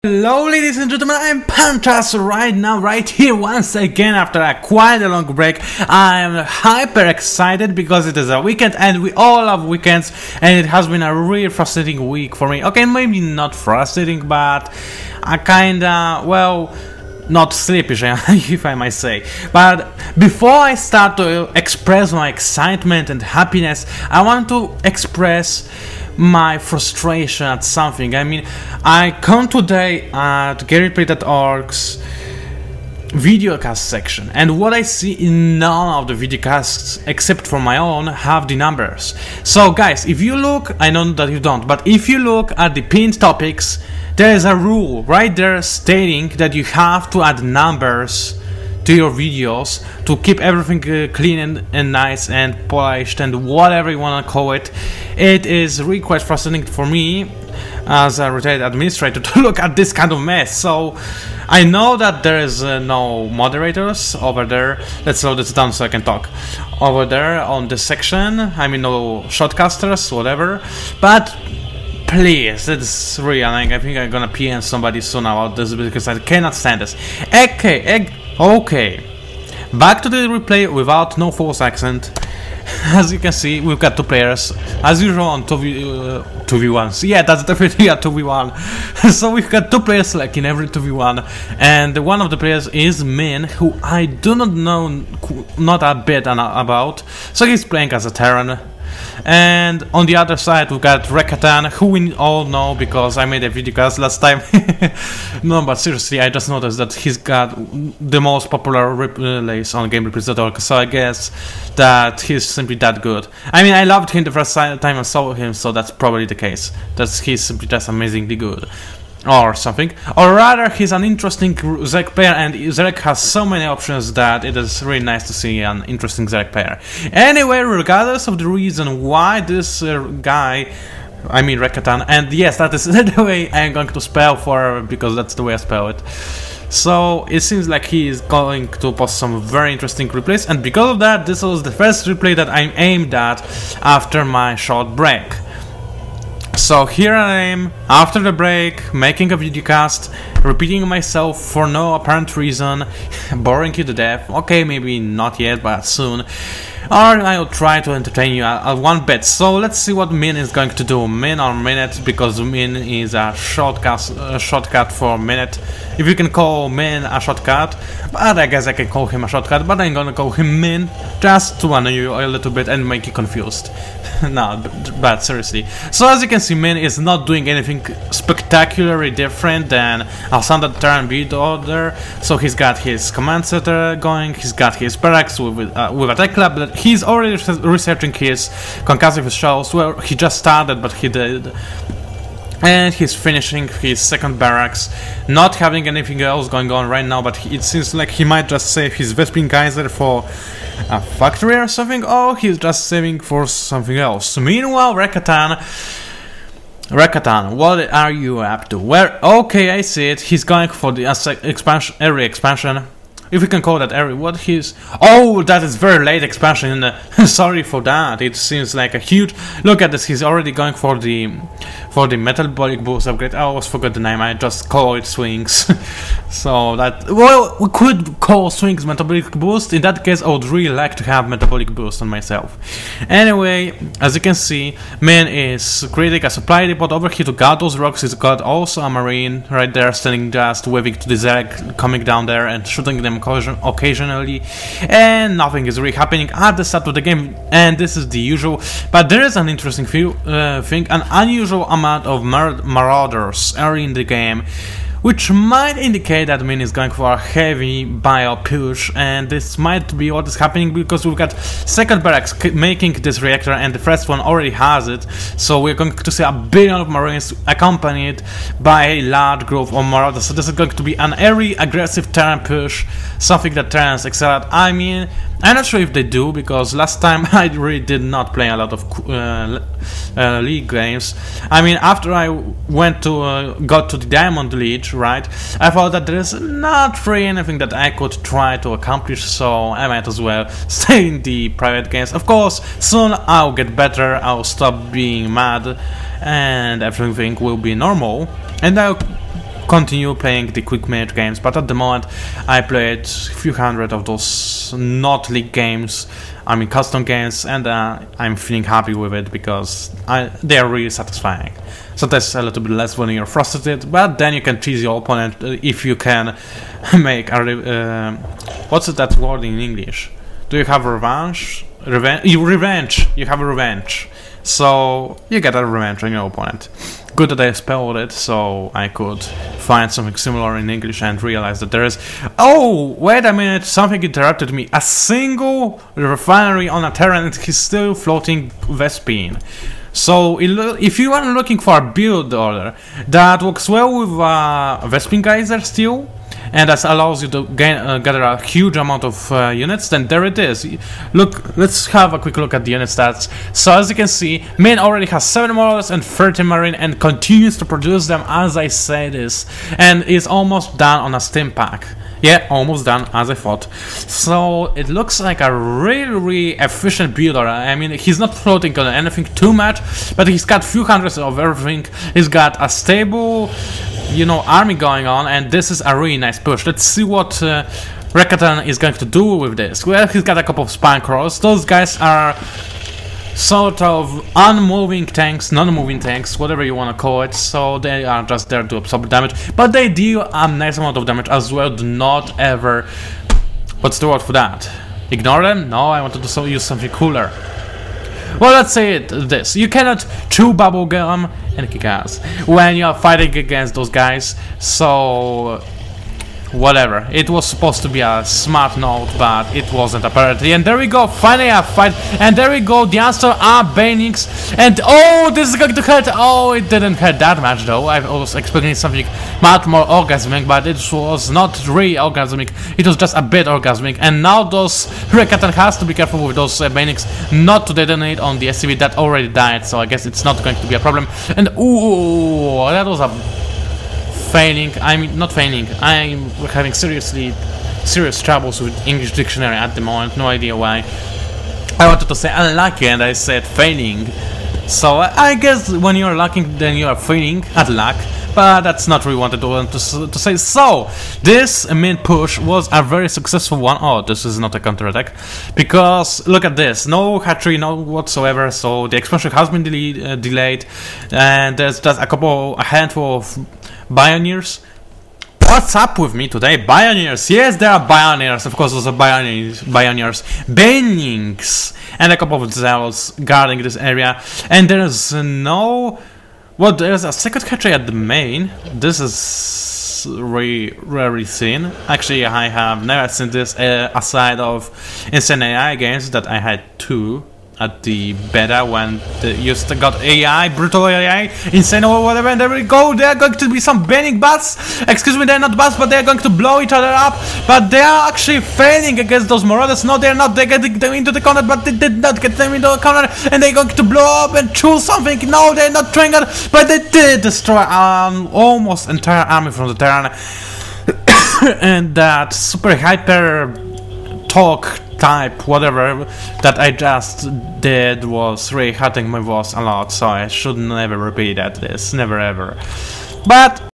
Hello ladies and gentlemen, I'm PANCZASU right now, right here once again after quite a long break. I'm hyper excited because it is a weekend and we all love weekends, and it has been a really frustrating week for me. Okay, maybe not frustrating, but a kinda, well, not sleepish, if I might say. But before I start to express my excitement and happiness, I want to express my frustration at something. I mean, I come today at GaryPlay.org's videocast section, and what I see in none of the videocasts except for my own have the numbers. So guys, if you look, I know that you don't, but if you look at the pinned topics, there is a rule right there stating that you have to add numbers to your videos to keep everything clean and nice and polished and whatever you want to call it. It is really quite frustrating for me as a retired administrator to look at this kind of mess. So I know that there is no moderators over there. Let's slow this down so I can talk. Over there on this section, I mean, no shortcasters, whatever, but please, it's really annoying. I think I'm gonna PM somebody soon about this because I cannot stand this. Okay, back to the replay without no false accent. As you can see, we've got two players, as usual on 2v1s. Yeah, that's definitely a 2v1. So we've got two players like in every 2v1, and one of the players is Min, who I do not know not a bit about. So he's playing as a Terran. And on the other side we've got Rekatan, who we all know because I made a videocast last time. No, but seriously, I just noticed that he's got the most popular replays on GameReplays.org, so I guess that he's simply that good. I mean, I loved him the first time I saw him, so that's probably the case. That he's simply just amazingly good. Or something. Or rather, he's an interesting Zerg player, and Zerg has so many options that it is really nice to see an interesting Zerg player. Anyway, regardless of the reason why this guy, I mean Rekatan, and yes, that is the way I'm going to spell for, because that's the way I spell it. So it seems like he is going to post some very interesting replays, and because of that, this was the first replay that I aimed at after my short break. So here I am, after the break, making a videocast, repeating myself for no apparent reason, boring you to death. Okay, maybe not yet, but soon. Or I'll try to entertain you at one bit. So let's see what Min is going to do. Min or Minute, because Min is a shortcut for Minute. If you can call Min a shortcut, but I guess I can call him a shortcut, but I'm gonna call him Min just to annoy you a little bit and make you confused. No, but seriously. So as you can see, Min is not doing anything spectacularly different than a standard Terran build order. So he's got his command center going, he's got his barracks with a tech lab, but he's already researching his concussive shells. Well, he just started, but he did. And he's finishing his second barracks, not having anything else going on right now, but it seems like he might just save his Vespin Geyser for a factory or something, or he's just saving for something else. Meanwhile, Rekatan, what are you up to? Where? Okay, I see it. He's going for the area expansion. If we can call that area, what he's... Oh, that is very late expansion. Sorry for that. It seems like a huge... Look at this. He's already going for the metabolic boost upgrade. I always forgot the name. I just call it swings. So that... Well, we could call swings metabolic boost. In that case, I would really like to have metabolic boost on myself. Anyway, as you can see, Min is creating a supply depot over here to guard those rocks. He's got also a marine right there standing just waving to the Zerg coming down there and shooting them occasionally, and nothing is really happening at the start of the game, and this is the usual. But there is an interesting thing, an unusual amount of marauders early in the game, which might indicate that Min is going for a heavy bio push, and this might be what is happening because we've got second barracks making this reactor and the first one already has it, so we're going to see a billion of marines accompanied by a large group of marauders. So this is going to be an early aggressive Terran push, something that Terrans excel at. I mean, I'm not sure if they do, because last time I really did not play a lot of League games. I mean, after I went to got to the Diamond League, right, I thought that there is not really anything that I could try to accomplish, so I might as well stay in the private games. Of course, soon I'll get better, I'll stop being mad, and everything will be normal, and I'll continue playing the quick match games, but at the moment I played a few hundred of those not league games, I mean custom games, and I'm feeling happy with it because they are really satisfying. So that's a little bit less when you're frustrated, but then you can tease your opponent if you can make a what's that word in English? Do you have revenge? Revenge. You have a revenge. So you get a revenge on your opponent. Good that I spelled it so I could find something similar in English and realize that there is... Oh, wait a minute, something interrupted me. A single refinery on a terrain and he's still floating Vespine. So if you are looking for a build order that works well with Vespine Geyser still, and that allows you to gather a huge amount of units, then there it is. Look, let's have a quick look at the unit stats. So as you can see, main already has 7 Marauders and 30 Marine and continues to produce them as I say this, and is almost done on a stim pack. Yeah, almost done, as I thought. So it looks like a really efficient builder. I mean, he's not floating on anything too much, but he's got few hundreds of everything. He's got a stable, you know, army going on, and this is a really nice push. Let's see what Rekatan is going to do with this. Well, he's got a couple of spine crawls. Those guys are sort of unmoving tanks, non-moving tanks, whatever you want to call it, so they are just there to absorb damage, but they deal a nice amount of damage as well. Do not ever... What's the word for that? Ignore them? No, I wanted to use something cooler. Well, let's say this. You cannot chew bubblegum and kick ass when you are fighting against those guys, so... whatever. It was supposed to be a smart note, but it wasn't apparently. And there we go, finally a fight. And there we go, the answer are Banings. And oh, this is going to hurt. Oh, it didn't hurt that much though. I was expecting something much more orgasmic, but it was not really orgasmic. It was just a bit orgasmic. And now those Rekatan has to be careful with those Banings not to detonate on the SCV that already died. So I guess it's not going to be a problem. And ooh, that was a failing. I mean, not failing. I'm having serious troubles with English dictionary at the moment. No idea why. I wanted to say unlucky and I said failing. So I guess when you're lucky, then you are failing at luck. But that's not really what I wanted to say. So this main push was a very successful one. Oh, this is not a counterattack, because look at this. No hatchery, no whatsoever. So the expansion has been delayed, and there's just a handful of Bioneers. What's up with me today? Bioneers! Yes, there are Bioneers. Of course, those are Bioneers. Banings! And a couple of Zealots guarding this area. And there's no... Well, there's a second hatchery at the main. This is really rarely seen. Actually, I have never seen this aside of Insane AI games that I had 2. At the beta when they used to got AI, brutal AI, insane or whatever, and there we go, there are going to be some banning bots. Excuse me, they're not bots, but they're going to blow each other up, but they are actually failing against those Marauders. No, they're not, they're getting them into the corner, but they did not get them into the corner, and they're going to blow up and choose something. No, they're not trying it, but they did destroy almost entire army from the Terran. And that super hyper talk type, whatever, that I just did was really hurting my voice a lot, so I should never repeat this, never ever. But